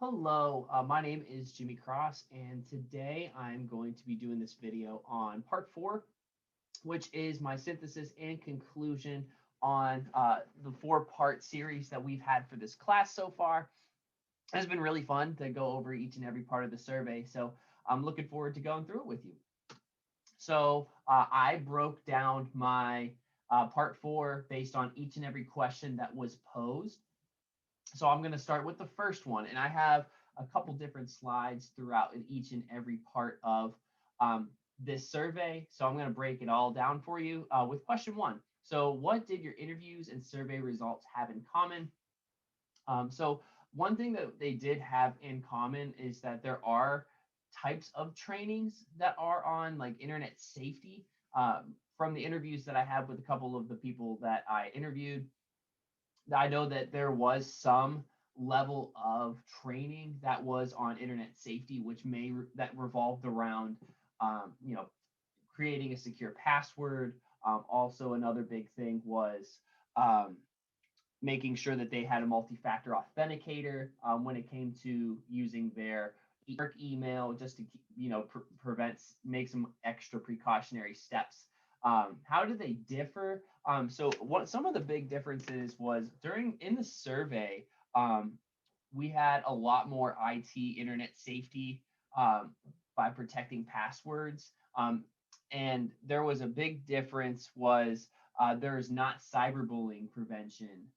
Hello, my name is Jimmy Cross, and today I'm going to be doing this video on part four, which is my synthesis and conclusion on the four-part series that we've had for this class so far. It's been really fun to go over each and every part of the survey, so I'm looking forward to going through it with you. So I broke down my part four based on each and every question that was posed. So I'm going to start with the first one, and I have a couple different slides throughout in each and every part of this survey. So I'm going to break it all down for you with question one. So what did your interviews and survey results have in common? So one thing that they did have in common is that there are types of trainings that are on like internet safety. From the interviews that I had with a couple of the people that I interviewed, I know that there was some level of training that was on internet safety, which that revolved around, you know, creating a secure password. Also, another big thing was um, making sure that they had a multi-factor authenticator when it came to using their work email, just to prevent, make some extra precautionary steps. How do they differ? So what some of the big differences was during in the survey, um, we had a lot more IT internet safety by protecting passwords. And there was a big difference was there's not cyberbullying prevention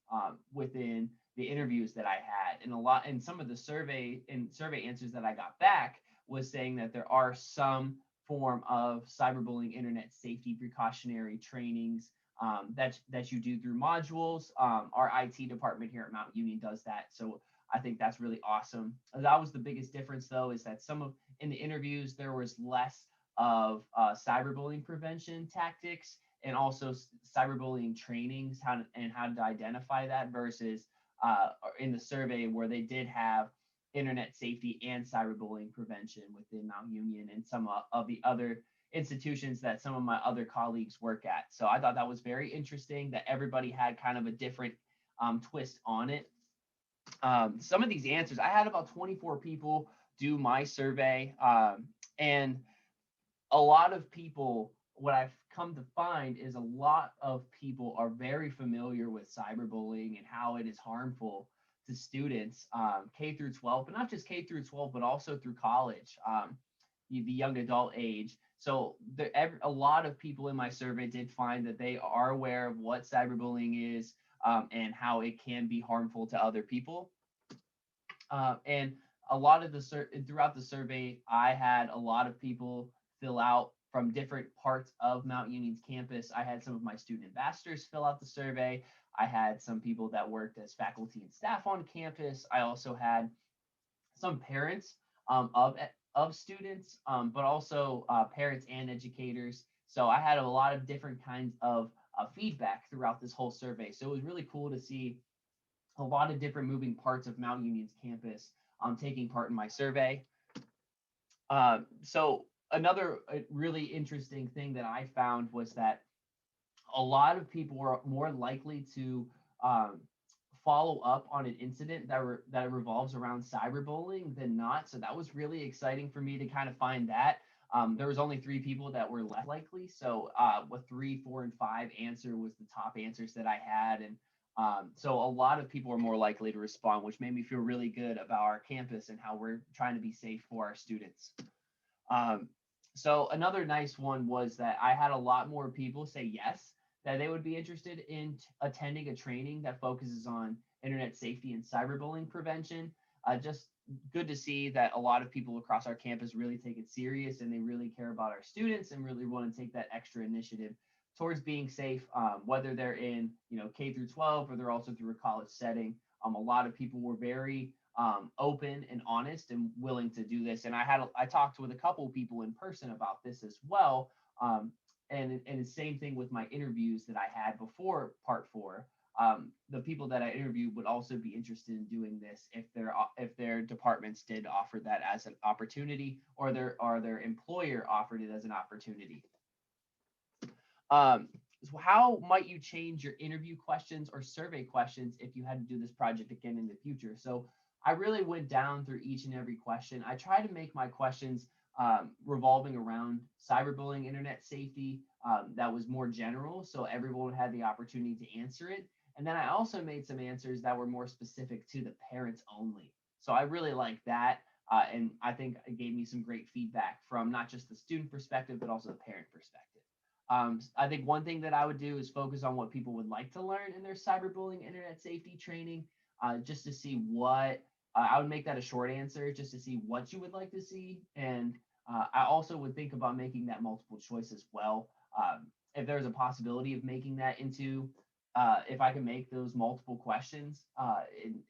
within the interviews that I had, and some of the survey answers that I got back was saying that there are some form of cyberbullying internet safety precautionary trainings that you do through modules. Our IT department here at Mount Union does that, so I think that's really awesome. That was the biggest difference, though, is that some of in the interviews there was less of cyberbullying prevention tactics and also cyberbullying trainings, how to identify that versus in the survey where they did have internet safety and cyberbullying prevention within Mount Union and some of the other institutions that some of my other colleagues work at. So I thought that was very interesting that everybody had kind of a different twist on it. Some of these answers, I had about 24 people do my survey, and a lot of people, what I've come to find is a lot of people are very familiar with cyberbullying and how it is harmful to students, K through 12, but not just K through 12, but also through college, the young adult age. So a lot of people in my survey did find that they are aware of what cyberbullying is, and how it can be harmful to other people. And a lot of throughout the survey, I had a lot of people fill out from different parts of Mount Union's campus. I had some of my student ambassadors fill out the survey. I had some people that worked as faculty and staff on campus. I also had some parents of students, but also parents and educators. So I had a lot of different kinds of feedback throughout this whole survey. So it was really cool to see a lot of different moving parts of Mount Union's campus taking part in my survey. So another really interesting thing that I found was that a lot of people were more likely to um, follow up on an incident that revolves around cyberbullying than not. So that was really exciting for me to kind of find that. There was only three people that were less likely. So with 3, 4, and 5 answer was the top answers that I had. And so a lot of people are more likely to respond, which made me feel really good about our campus and how we're trying to be safe for our students. Um, so another nice one was that I had a lot more people say yes, that they would be interested in attending a training that focuses on internet safety and cyberbullying prevention. Just good to see that a lot of people across our campus really take it serious and they really care about our students and really want to take that extra initiative towards being safe, whether they're in K through 12 or they're also through a college setting. A lot of people were very open and honest and willing to do this. And I talked with a couple of people in person about this as well. And the same thing with my interviews that I had before part four. The people that I interviewed would also be interested in doing this if their departments did offer that as an opportunity, or their employer offered it as an opportunity. So how might you change your interview questions or survey questions if you had to do this project again in the future? So I really went down through each and every question. I try to make my questions revolving around cyberbullying, internet safety, that was more general, so everyone had the opportunity to answer it. And then I also made some answers that were more specific to the parents only. So I really like that. And I think it gave me some great feedback from not just the student perspective, but also the parent perspective. I think one thing that I would do is focus on what people would like to learn in their cyberbullying internet safety training, just to see what I would make that a short answer, just to see what you would like to see. And I also would think about making that multiple choice as well. If there's a possibility of making that into, if I can make those multiple questions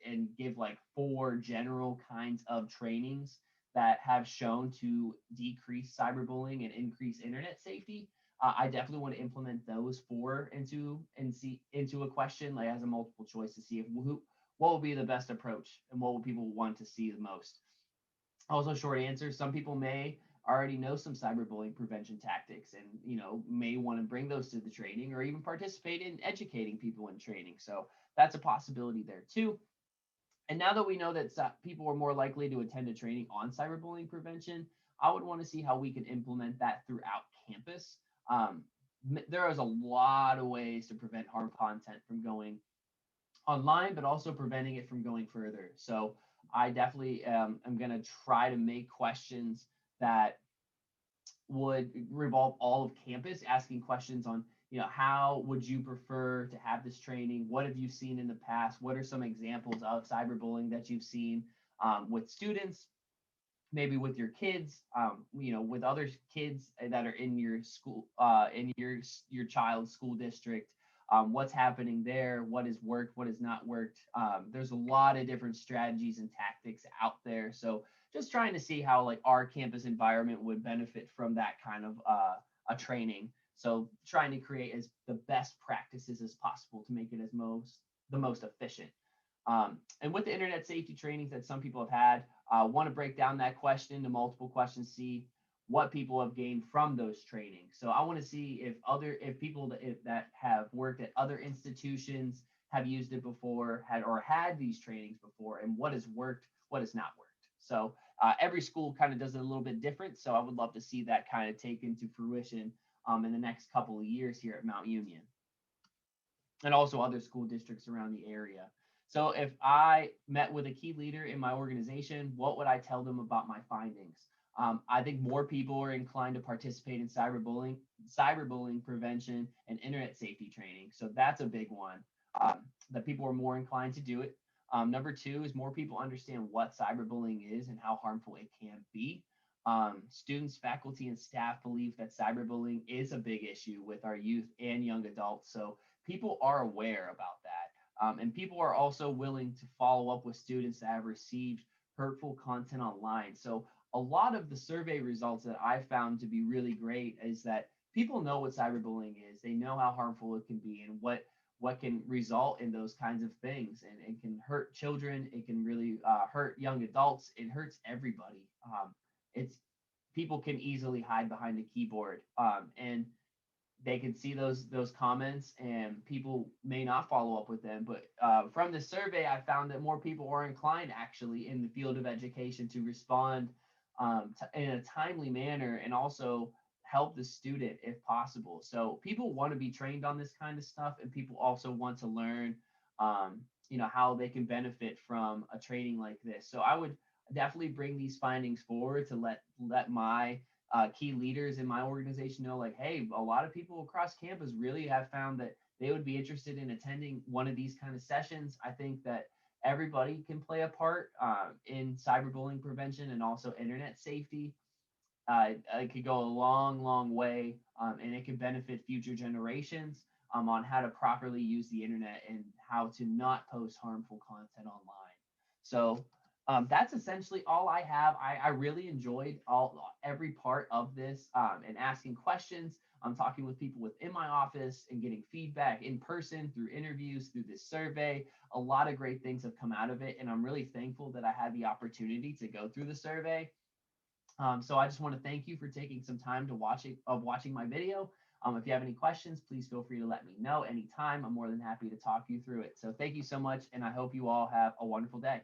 and give like 4 general kinds of trainings that have shown to decrease cyberbullying and increase internet safety, I definitely want to implement those 4 into a question, like as a multiple choice, to see if what will be the best approach and what will people want to see the most. Also, short answers. Some people may already know some cyberbullying prevention tactics and may want to bring those to the training or even participate in educating people in training. So that's a possibility there too. And now that we know that people are more likely to attend a training on cyberbullying prevention, I would want to see how we can implement that throughout campus. Um, there is a lot of ways to prevent harm content from going online, but also preventing it from going further. So I definitely am going to try to make questions that would revolve all of campus, asking questions on, how would you prefer to have this training? What have you seen in the past? What are some examples of cyberbullying that you've seen with students, maybe with your kids, with other kids that are in your school, in your child's school district? What's happening there? What has worked? What has not worked? There's a lot of different strategies and tactics out there. So just trying to see how like our campus environment would benefit from that kind of a training. So trying to create as the best practices as possible to make it the most efficient. And with the internet safety trainings that some people have had, want to break down that question into multiple questions, see what people have gained from those trainings. So I want to see if people that have worked at other institutions have used it before, had these trainings before, and what has worked, what has not worked. So every school kind of does it a little bit different. So I would love to see that kind of take into fruition in the next couple of years here at Mount Union, and also other school districts around the area. So if I met with a key leader in my organization, what would I tell them about my findings? I think more people are inclined to participate in cyberbullying prevention, and internet safety training. So that's a big one, that people are more inclined to do it. Number 2 is more people understand what cyberbullying is and how harmful it can be. Students, faculty, and staff believe that cyberbullying is a big issue with our youth and young adults. So people are aware about that. And people are also willing to follow up with students that have received hurtful content online. So a lot of the survey results that I found to be really great is that people know what cyberbullying is. They know how harmful it can be and what can result in those kinds of things. And it can hurt children. It can really hurt young adults. It hurts everybody. It's People can easily hide behind a keyboard, and they can see those comments, and people may not follow up with them. But from the survey, I found that more people are inclined actually in the field of education to respond in a timely manner, and also help the student if possible. So people want to be trained on this kind of stuff, and people also want to learn, how they can benefit from a training like this. So I would definitely bring these findings forward to let my key leaders in my organization know, like, hey, a lot of people across campus really have found that they would be interested in attending one of these kind of sessions. I think that everybody can play a part in cyberbullying prevention and also internet safety. It could go a long, long way, and it can benefit future generations on how to properly use the internet and how to not post harmful content online. So that's essentially all I have. I really enjoyed every part of this, and asking questions. I'm talking with people within my office and getting feedback in person through interviews, through this survey. A lot of great things have come out of it, and I'm really thankful that I had the opportunity to go through the survey. So I just want to thank you for taking some time to watching my video. If you have any questions, please feel free to let me know anytime. I'm more than happy to talk you through it. So thank you so much, and I hope you all have a wonderful day.